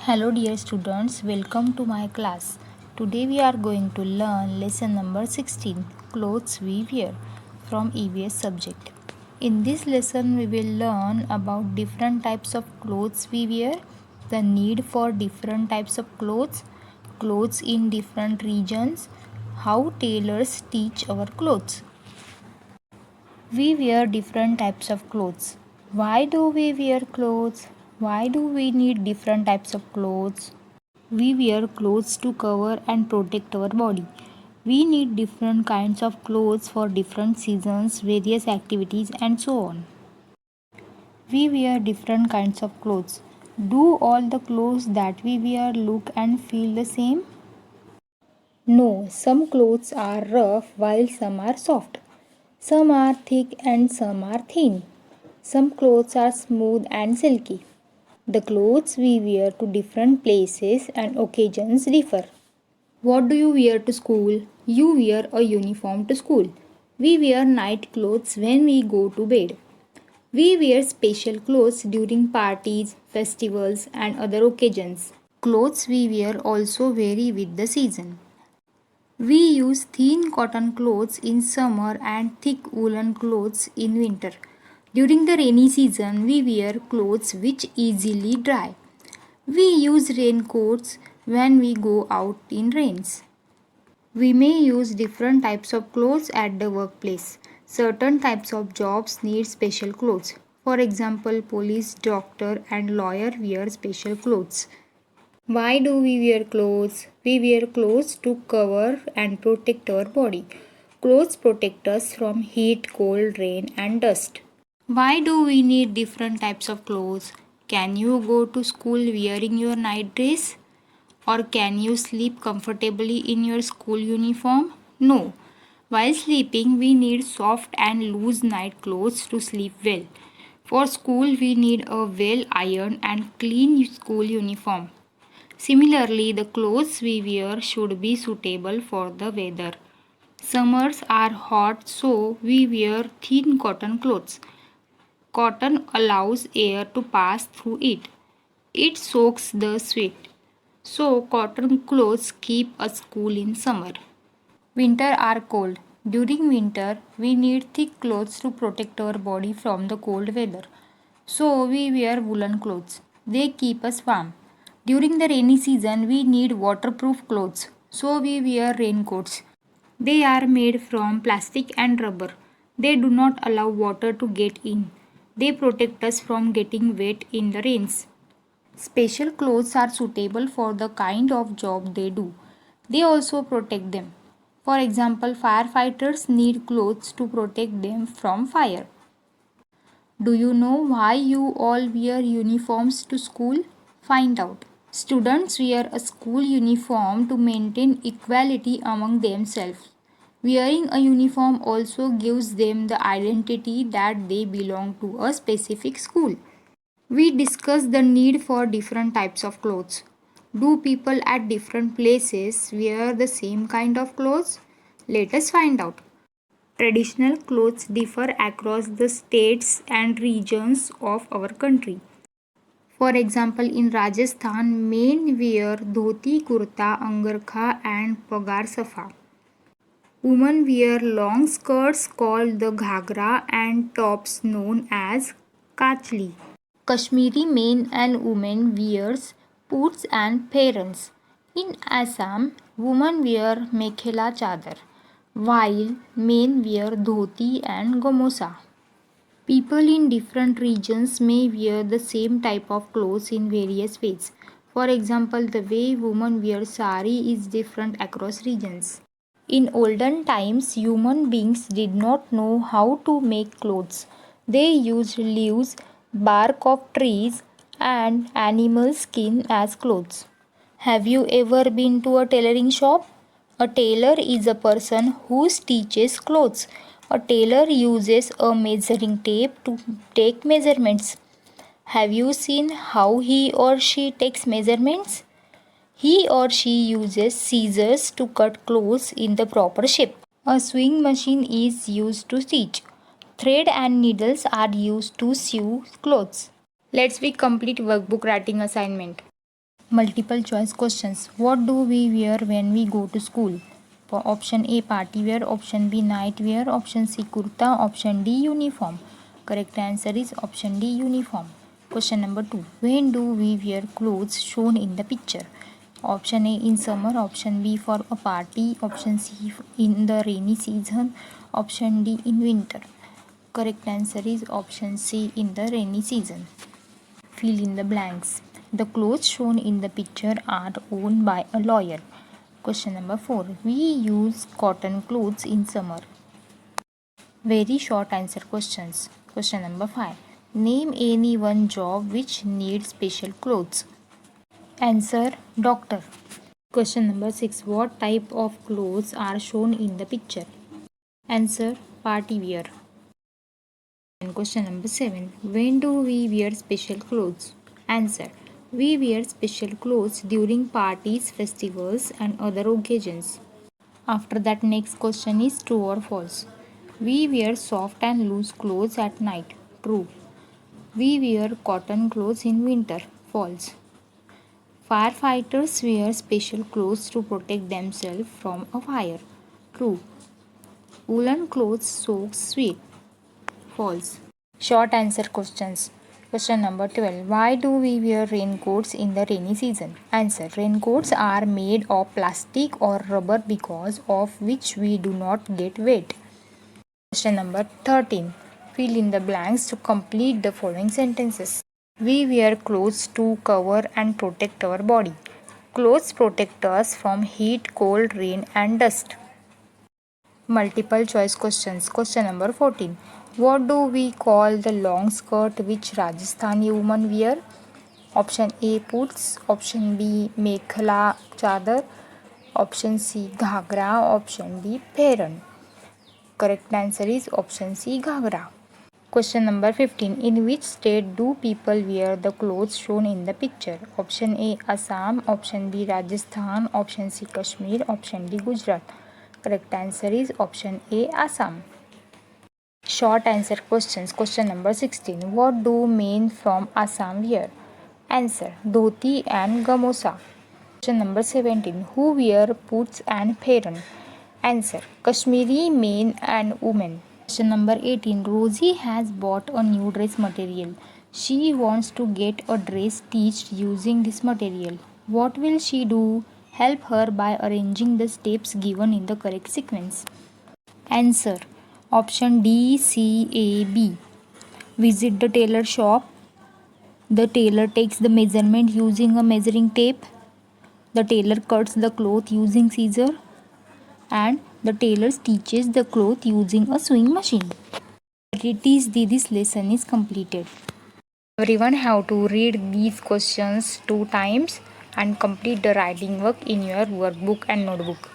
Hello dear students, welcome to my class. Today we are going to learn lesson number 16, Clothes We Wear from EVS subject. In this lesson we will learn about different types of clothes we wear, the need for different types of clothes in different regions, how tailors stitch our clothes. We wear different types of clothes. Why do we wear clothes? Why do we need different types of clothes? We wear clothes to cover and protect our body. We need different kinds of clothes for different seasons, various activities, and so on. We wear different kinds of clothes. Do all the clothes that we wear look and feel the same? No, some clothes are rough while some are soft. Some are thick and some are thin. Some clothes are smooth and silky. The clothes we wear to different places and occasions differ. What do you wear to school? You wear a uniform to school. We wear night clothes when we go to bed. We wear special clothes during parties, festivals, and other occasions. Clothes we wear also vary with the season. We use thin cotton clothes in summer and thick woolen clothes in winter. During the rainy season, we wear clothes which easily dry. We use raincoats when we go out in rains. We may use different types of clothes at the workplace. Certain types of jobs need special clothes. For example, police, doctor, and lawyer wear special clothes. Why do we wear clothes? We wear clothes to cover and protect our body. Clothes protect us from heat, cold, rain, and dust. Why do we need different types of clothes? Can you go to school wearing your night dress? Or can you sleep comfortably in your school uniform? No. While sleeping, we need soft and loose night clothes to sleep well. For school, we need a well ironed and clean school uniform. Similarly, the clothes we wear should be suitable for the weather. Summers are hot, so we wear thin cotton clothes. Cotton allows air to pass through it. It soaks the sweat. So, cotton clothes keep us cool in summer. Winter are cold. During winter, we need thick clothes to protect our body from the cold weather. So, we wear woolen clothes. They keep us warm. During the rainy season, we need waterproof clothes. So, we wear raincoats. They are made from plastic and rubber. They do not allow water to get in. They protect us from getting wet in the rains. Special clothes are suitable for the kind of job they do. They also protect them. For example, firefighters need clothes to protect them from fire. Do you know why you all wear uniforms to school? Find out. Students wear a school uniform to maintain equality among themselves. Wearing a uniform also gives them the identity that they belong to a specific school. We discussed the need for different types of clothes. Do people at different places wear the same kind of clothes? Let us find out. Traditional clothes differ across the states and regions of our country. For example, in Rajasthan, men wear dhoti, kurta, angarkha, and pagar safa. Women wear long skirts called the ghagra and tops known as kachli. Kashmiri men and women wears poots and parens. In Assam, women wear mekhela chadar, while men wear dhoti and gamosa. People in different regions may wear the same type of clothes in various ways. For example, the way women wear sari is different across regions. In olden times, human beings did not know how to make clothes. They used leaves, bark of trees, and animal skin as clothes. Have you ever been to a tailoring shop? A tailor is a person who stitches clothes. A tailor uses a measuring tape to take measurements. Have you seen how he or she takes measurements? He or she uses scissors to cut clothes in the proper shape. A sewing machine is used to stitch. Thread and needles are used to sew clothes. Let's be complete workbook writing assignment. Multiple choice questions. What do we wear when we go to school? For option A party wear, option B night wear, option C kurta, option D uniform. Correct answer is option D uniform. Question number 2. When do we wear clothes shown in the picture? Option A in summer, option B for a party, option C in the rainy season, option D in winter. Correct answer is option C in the rainy season. Fill in the blanks. The clothes shown in the picture are owned by a lawyer. Question number 4. We use cotton clothes in summer. Very short answer questions. Question number 5. Name any one job which needs special clothes. Answer doctor. Question number 6. What type of clothes are shown in the picture? Answer party wear. And question number 7. When do we wear special clothes? Answer. We wear special clothes during parties, festivals and other occasions. After that, next question is true or false. We wear soft and loose clothes at night. True. We wear cotton clothes in winter. False. Firefighters wear special clothes to protect themselves from a fire. True. Woolen clothes soak sweat. False. Short answer questions. Question number 12. Why do we wear raincoats in the rainy season? Answer. Raincoats are made of plastic or rubber because of which we do not get wet. Question number 13. Fill in the blanks to complete the following sentences. We wear clothes to cover and protect our body. Clothes protect us from heat, cold, rain and dust. Multiple choice questions. Question number 14. What do we call the long skirt which Rajasthani women wear? Option A puts, option B mekhla chadar, option C ghagra, option D pheran. Correct answer is option C ghagra. Question number 15. In which state do people wear the clothes shown in the picture? Option A Assam, option B Rajasthan, option C Kashmir, option D Gujarat. Correct answer is option A Assam. Short answer questions. Question number 16. What do men from Assam wear? Answer dhoti and gamosa. Question number 17. Who wear puts and pheran? Answer Kashmiri men and women. Question number 18. Rosie has bought a new dress material. She wants to get a dress stitched using this material. What will she do? Help her by arranging the steps given in the correct sequence. Answer option D, C, A, B. Visit the tailor shop. The tailor takes the measurement using a measuring tape. The tailor cuts the cloth using scissor. And the tailor stitches the cloth using a sewing machine. This lesson is completed. Everyone have to read these questions 2 times and complete the writing work in your workbook and notebook.